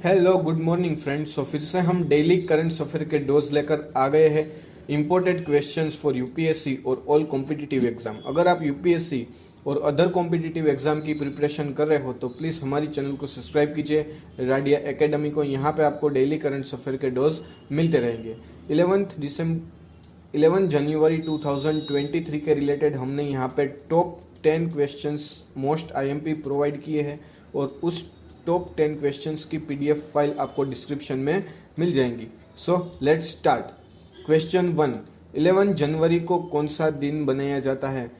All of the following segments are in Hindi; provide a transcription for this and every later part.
Hello good morning friends. फिर से हम डेली करंट अफेयर के डोज लेकर आ गए हैं। इंपॉर्टेंट क्वेश्चंस फॉर यूपीएससी और ऑल कॉम्पिटिटिव एग्जाम। अगर आप यूपीएससी और अदर कॉम्पिटिटिव एग्जाम की प्रिपरेशन कर रहे हो तो प्लीज़ हमारी चैनल को सब्सक्राइब कीजिए, राडिया एकेडमी को। यहाँ पे आपको डेली करंट अफेयर के डोज मिलते रहेंगे। 11 जनवरी 2023 के रिलेटेड हमने यहाँ पे top 10 questions most IMP provide किए हैं और उस टॉप 10 क्वेश्चंस की पीडीएफ फाइल आपको डिस्क्रिप्शन में मिल जाएंगी। So let's start. क्वेश्चन 1, 11 जनवरी को कौन सा दिन बनाया जाता है?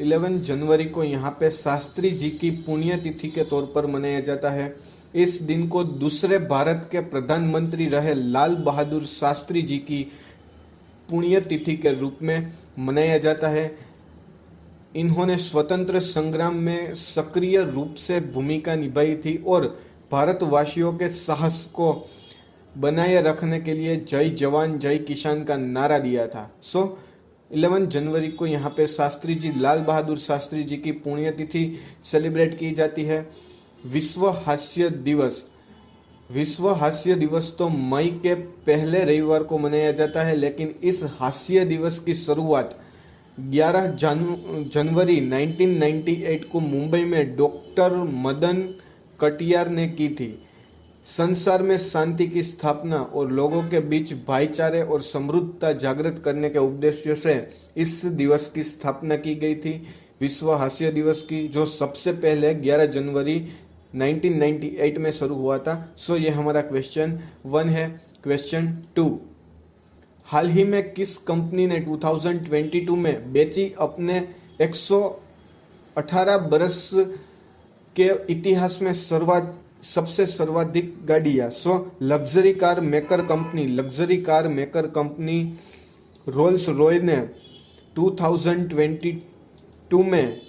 11 जनवरी को यहाँ पे शास्त्री जी की पुण्यतिथि के तौर पर मनाया जाता है। इस दिन को दूसरे भारत के प्रधानमंत्री रहे लाल बहादुर शास्त्री जी की पुण्यतिथि के रूप में मनाया जाता है। इन्होंने स्वतंत्र संग्राम में सक्रिय रूप से भूमिका निभाई थी और भारतवासियों के साहस को बनाए रखने के लिए जय जवान जय किसान का नारा दिया था। 11 जनवरी को यहाँ पे शास्त्री जी, लाल बहादुर शास्त्री जी की पुण्यतिथि सेलिब्रेट की जाती है। विश्व हास्य दिवस। विश्व हास्य दिवस तो मई के पहले रविवार को मनाया जाता है, लेकिन इस हास्य दिवस की शुरुआत 11 जनवरी 1998 को मुंबई में डॉक्टर मदन कटियार ने की थी। संसार में शांति की स्थापना और लोगों के बीच भाईचारे और समृद्धता जागृत करने के उद्देश्य से इस दिवस की स्थापना की गई थी, विश्व हास्य दिवस की, जो सबसे पहले 11 जनवरी 1998 में शुरू हुआ था। ये हमारा क्वेश्चन 1 है। क्वेश्चन 2, हाल ही में किस कंपनी ने 2022 में बेची अपने 118 बरस के इतिहास में सबसे सर्वाधिक गाड़ियां? Luxury car maker company Rolls Royce ने 2022 में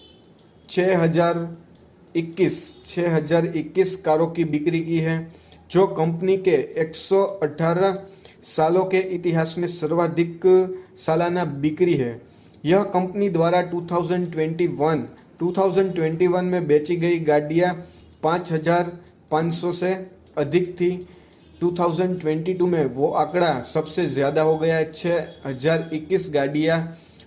6021 कारों की बिक्री की है, जो कंपनी के 118 सालों के इतिहास में सर्वाधिक सालाना बिक्री है। यह कंपनी द्वारा 2021 में बेची गई गाड़ियां 5500 से अधिक थी। 2022 में वो आंकड़ा सबसे ज्यादा हो गया है, 6021 गाड़ियां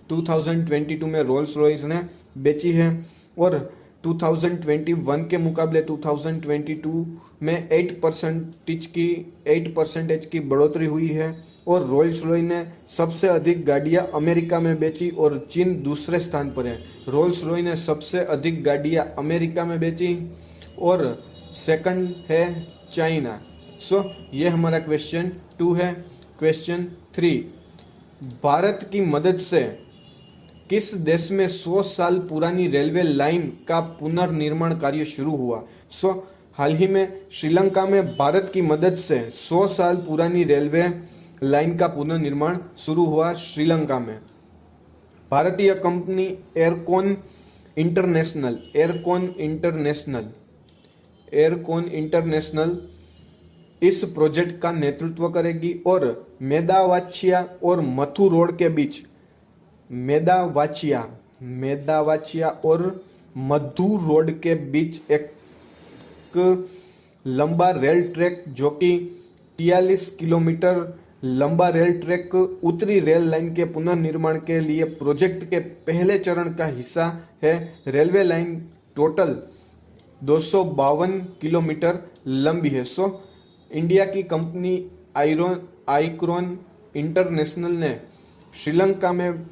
2022 में रोल्स रॉयस ने बेची है और 2021 के मुकाबले 2022 में 8% की बढ़ोतरी हुई है और रोल्स रॉयस ने सबसे अधिक गाड़ियां अमेरिका में बेची और चीन दूसरे स्थान पर है। रोल्स रॉयस ने सबसे अधिक गाड़ियां अमेरिका में बेची और सेकंड है चाइना। ये हमारा क्वेश्चन 2 है। क्वेश्चन 3, भारत की मदद से किस देश में 100 साल पुरानी रेलवे लाइन का पुनर्निर्माण कार्य शुरू हुआ? हाल ही में श्रीलंका में भारत की मदद से 100 साल पुरानी रेलवे लाइन का पुनर्निर्माण शुरू हुआ श्रीलंका में। भारतीय कंपनी एयरकॉन इंटरनेशनल इस प्रोजेक्ट का नेतृत्व करेगी और मेदावाचिया और मथु रोड के बीच मेदावाचिया और मधु रोड के बीच एक लंबा रेल ट्रैक, जो कि 43 किलोमीटर लंबा रेल ट्रैक उत्तरी रेल लाइन के पुनर्निर्माण के लिए प्रोजेक्ट के पहले चरण का हिस्सा है। रेलवे लाइन टोटल 252 किलोमीटर लंबी है। इंडिया की कंपनी आइक्रोन इंटरनेशनल ने श्रीलंका में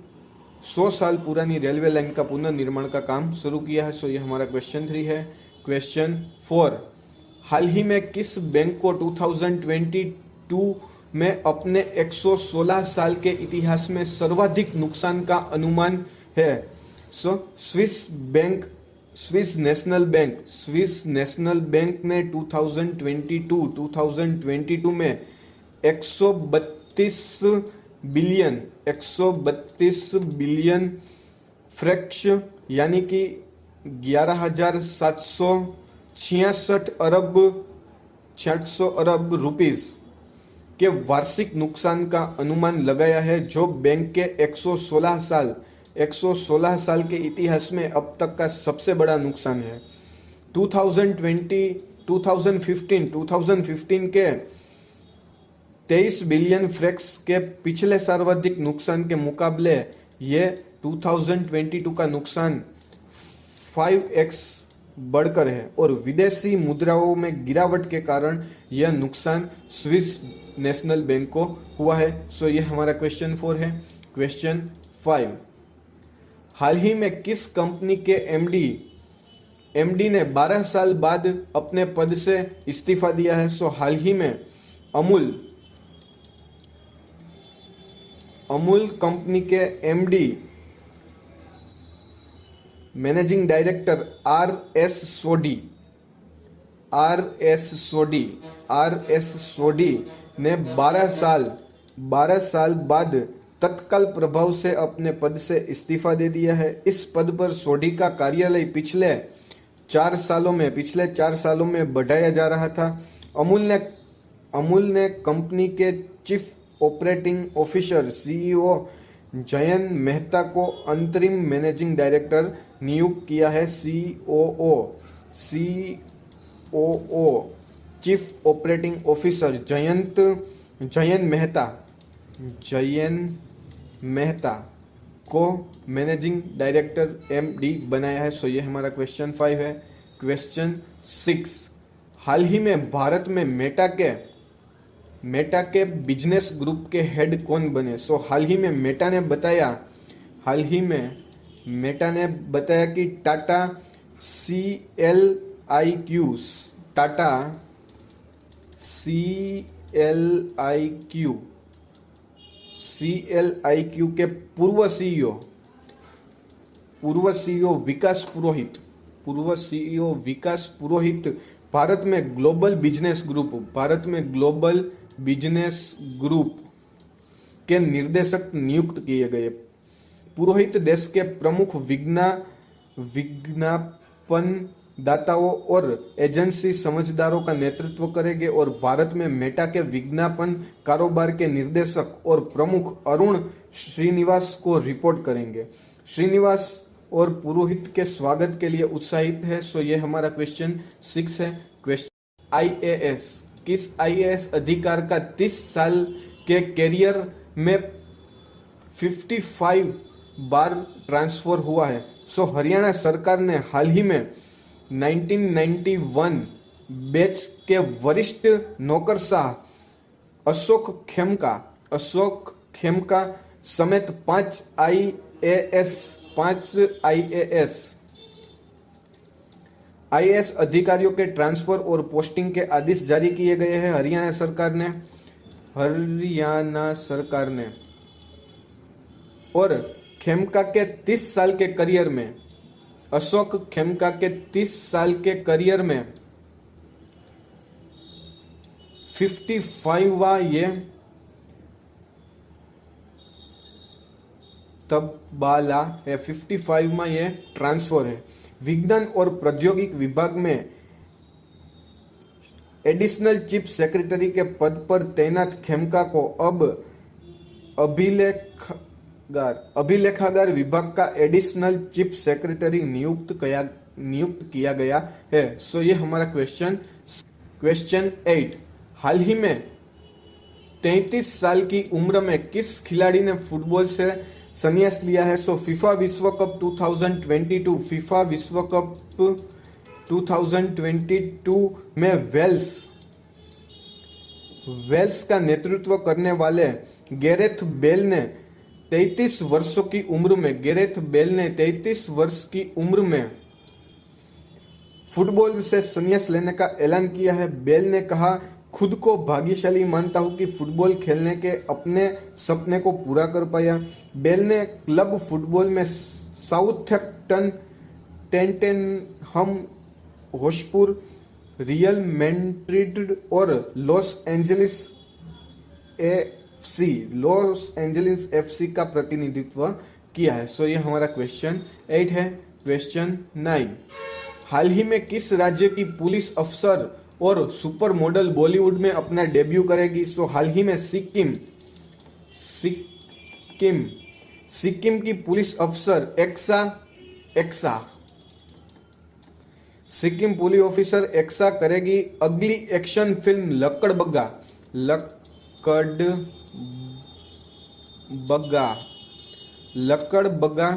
100 साल पुरानी रेलवे लाइन का पुनर्निर्माण का काम शुरू किया है। ये हमारा क्वेश्चन 3 है। क्वेश्चन 4, हाल ही में किस बैंक को 2022 में अपने 116 साल के इतिहास में सर्वाधिक नुकसान का अनुमान है? स्विस नेशनल बैंक ने 2022 में 132 बिलियन फ्रैक्स यानी कि 11,766 अरब रुपीस के वार्षिक नुकसान का अनुमान लगाया है, जो बैंक के 116 साल के इतिहास में अब तक का सबसे बड़ा नुकसान है। 2020 2015 के 23 बिलियन फ्रैंक्स के पिछले सर्वाधिक नुकसान के मुकाबले ये 2022 का नुकसान 5x बढ़कर है और विदेशी मुद्राओं में गिरावट के कारण यह नुकसान स्विस नेशनल बैंक को हुआ है। सो ये हमारा क्वेश्चन 4 है। क्वेश्चन 5, हाल ही में किस कंपनी के एमडी ने 12 साल बाद अपने पद से इस्तीफा दिया है? सो हाल ही में अमूल कंपनी के एमडी मैनेजिंग डायरेक्टर आर.एस. सोडी ने 12 साल बाद तत्काल प्रभाव से अपने पद से इस्तीफा दे दिया है। इस पद पर सोडी का कार्यालय पिछले 4 सालों में बढ़ाया जा रहा था। अमूल ने कंपनी के chief operating officer CEO Jayant Mehta को अंतरिम मैनेजिंग डायरेक्टर नियुक्त किया है। COO chief operating officer Jayant Mehta को मैनेजिंग डायरेक्टर एमडी बनाया है। सो ये हमारा क्वेश्चन 5 है। क्वेश्चन 6, हाल ही में भारत में मेटा के बिजनेस ग्रुप के हेड कौन बने? सो हाल ही में मेटा ने बताया कि टाटा CLIQ के पूर्व सीईओ विकास पुरोहित भारत में ग्लोबल बिजनेस ग्रुप के निर्देशक नियुक्त किए गए। पुरोहित देश के प्रमुख विज्ञापनदाताओं और एजेंसी समझदारों का नेतृत्व करेंगे और भारत में मेटा के विज्ञापन कारोबार के निर्देशक और प्रमुख अरुण श्रीनिवास को रिपोर्ट करेंगे। श्रीनिवास और पुरोहित के स्वागत के लिए उत्साहित है। सो ये हमारा क्वेश्चन 6 है। क्वेश्चन IAS, किस IAS अधिकार का 30 साल के कैरियर में 55 बार ट्रांसफर हुआ है? सो हरियाणा सरकार ने हाल ही में 1991 बैच के वरिष्ठ नौकरशाह अशोक खेमका समेत 5 IAS अधिकारियों के ट्रांसफर और पोस्टिंग के आदेश जारी किए गए हैं हरियाणा सरकार ने और खेमका के 30 साल के करियर में अशोक खेमका के 30 साल के करियर में 55वां ये तबादला है, 55वां ये ट्रांसफर है। विज्ञान और प्रौद्योगिकी विभाग में एडिशनल चीफ सेक्रेटरी के पद पर तैनात खेमका को अब अभिलेखागार विभाग का एडिशनल चीफ सेक्रेटरी नियुक्त किया गया है। सो ये हमारा क्वेश्चन 8, हाल ही में 33 साल की उम्र में किस खिलाड़ी ने फुटबॉल से संन्यास लिया है? सो फीफा विश्व कप 2022 में वेल्स का नेतृत्व करने वाले गैरेथ बेल ने 33 वर्ष की उम्र में फुटबॉल से संन्यास लेने का ऐलान किया है। बेल ने कहा, खुद को भाग्यशाली मानता हूं कि फुटबॉल खेलने के अपने सपने को पूरा कर पाया। बेल ने क्लब फुटबॉल में Southampton, Tottenham Hotspur, real Madrid और लॉस एंजलिस एफसी का प्रतिनिधित्व किया है। सो ये हमारा क्वेश्चन 8 है। क्वेश्चन 9, हाल ही में किस राज्य की पुलिस अफसर और सुपर मॉडल बॉलीवुड में अपना डेब्यू करेगी? सो हाल ही में सिक्किम की पुलिस अफसर एक्सा सिक्किम पुलिस ऑफिसर एक्सा करेगी अगली action film Lakadbaggha. Lakadbaggha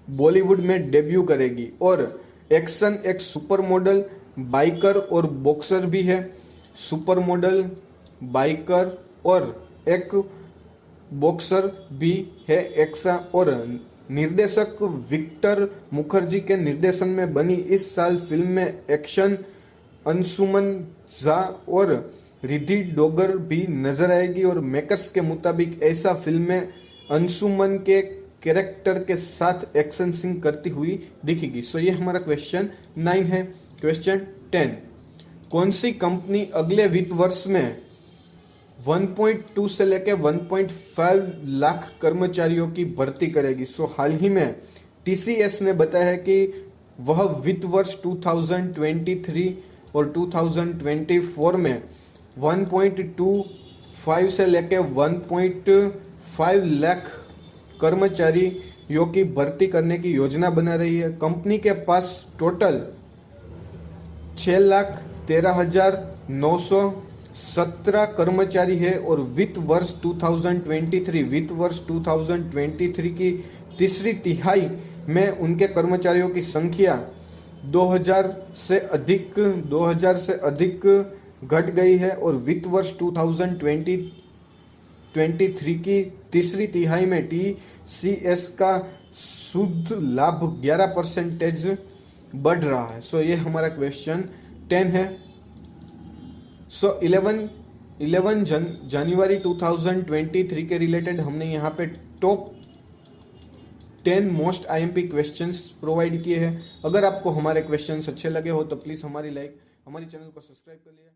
Bollywood में डेब्यू करेगी और एक्शन एक सुपर मॉडल, बाइकर और बॉक्सर भी है। सुपर मॉडल, बाइकर और एक बॉक्सर भी है एक्सा। और निर्देशक विक्टर मुखर्जी के निर्देशन में बनी इस साल फिल्म में एक्शन अंशुमन झा और रिद्धि डोगर भी नजर आएगी। और मेकर्स के मुताबिक ऐसा फिल्म में अंशुमन के कैरेक्टर के साथ एक्शन सीन करती हुई दिखेगी। सो ये हमारा क्वेश्चन 9 है। क्वेश्चन 10, कौन सी कंपनी अगले वित्त वर्ष में 1.2 से लेकर 1.5 लाख कर्मचारियों की भर्ती करेगी? सो हाल ही में टीसीएस ने बताया है कि वह वित्त वर्ष 2023 और 2024 में 1.25 से लेकर 1.5 लाख कर्मचारियों की भर्ती करने की योजना बना रही है। कंपनी के पास टोटल 6,13,917 कर्मचारी है और वित्त वर्ष 2023 की तीसरी तिहाई में उनके कर्मचारियों की संख्या 2000 से अधिक घट गई है। और वित्त वर्ष 2023 की तीसरी तिहाई में टीसीएस का शुद्ध लाभ 11% बढ़ रहा है। सो ये हमारा क्वेश्चन 10 है। सो 11 जनवरी 2023 के रिलेटेड हमने यहाँ पे top 10 most IMP questions provide किए हैं। अगर आपको हमारे क्वेश्चंस अच्छे लगे हो तो प्लीज हमारे चैनल को सब्सक्राइब कर लिया।